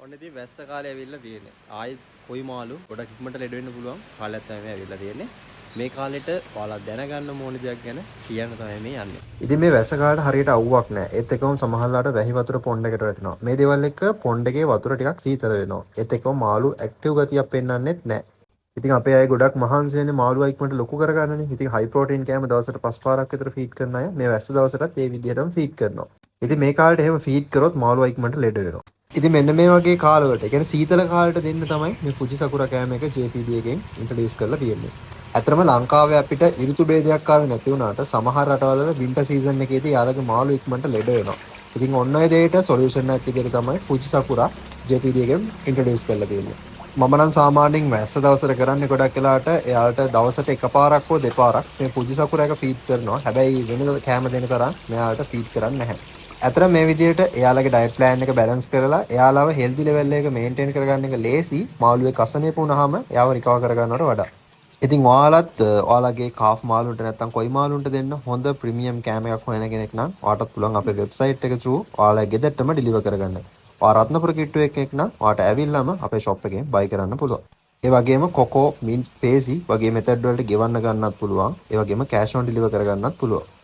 ඔන්න ඉතින් වැස්ස කාලේ ඇවිල්ලා තියෙන්නේ. ආයෙත් කොයි මාළු ගොඩක් ඉක්මනට ලෙඩ වෙන්න පුළුවන් කාලයක් තමයි මේ ඇවිල්ලා තියෙන්නේ. මේ කාලෙට ඔයාලා දැනගන්න ඕන දෙයක් ගැන කියන්න තමයි මේ යන්නේ. ඉතින් මේ වැස්ස කාලේට හරියට අවුවක් නැහැ. ඒත් එක්කම සමහරලාට වැහි වතුර පොණ්ඩකට වැටෙනවා. මේ දේවල් එක්ක පොණ්ඩකේ වතුර ටිකක් සීතල වෙනවා. ඒත් එක්කම මාළු ඇක්ටිව් ගතියක් පෙන්වන්නෙත් නැහැ. ඉතින් අපේ අය ගොඩක් මහන්සි වෙන්නේ මාළුවා ඉක්මනට ලොකු කරගන්නනේ. ඉතින් හයි ප්‍රෝටීන් කෑම දවසට 5 පාරක් විතර ෆීඩ් කරන අය මේ වැස්ස දවසටත් ඒ විදිහටම ෆීඩ් කරනවා. ඉතින් මේ කාලේට එහෙම ෆීඩ් කරොත් මාළුවා ඉක්මනට ලෙඩ වෙනවා. ඉතින් මෙන්න මේ වගේ කාලවලට, ඒ කියන්නේ සීතල කාලෙට දෙන්න තමයි මේ ෆුජි සකුරා කෑම එක JPD එකෙන් ඉන්ට්‍රොඩියුස් කරලා තියෙන්නේ. ඇත්තටම ලංකාවේ අපිට ඍතු භේදයක් ආවේ නැති වුණාට සමහර රටවල වින්ටර් සීසන් එකේදී යාළගේ මාළු ඉක්මනට ලෙඩ වෙනවා. ඉතින් ඔන්න ඔය දෙයට සොලියුෂන් එකක් විදිහට තමයි ෆුජි සකුරා JPD එකෙන් ඉන්ට්‍රොඩියුස් කරලා තියෙන්නේ. මම නම් සාමාන්‍යයෙන් වැස්ස දවසට කරන්නේ ගොඩක් වෙලාවට එයාට දවසට එකපාරක් හෝ දෙපාරක් මේ ෆුජි සකුරා එක ෆීඩ් කරනවා. හැබැයි වෙන කෑම දෙන තරම් මෙයාට ෆීඩ් කරන්නේ නැහැ. ඇතර මේ විදිහට එයාලගේ ඩයට් ප්ලෑන් එක බැලන්ස් කරලා එයාලව හෙල්දි ලෙවල් එක මේන්ටේන් කරගන්න එක ලේසි මාළුවේ කසණියප වුණාම එයාව රිකවර් කරගන්නවට වඩා. ඉතින් ඔයාලත් ඔයාලගේ කාෆ් මාළුන්ට නැත්නම් කොයි මාළුන්ට දෙන්න හොඳ ප්‍රීමියම් කෑම එකක් හොයන කෙනෙක් නම් ඔයාටත් පුළුවන් අපේ වෙබ්සයිට් එක through ඔයාලගේ ගෙදරටම ඩිලිවර් කරගන්න. ඔයා රත්නපුර කිට්ටුව එකෙක් නම් ඔයාට ඇවිල්ලාම අපේ shop එකෙන් buy කරන්න පුළුවන්. ඒ වගේම කොකෝ මින්ට් පේසි වගේ මෙතඩ් වලට ගෙවන්න ගන්නත් පුළුවන්. ඒ වගේම cash on deliver කරගන්නත් පුළුවන්.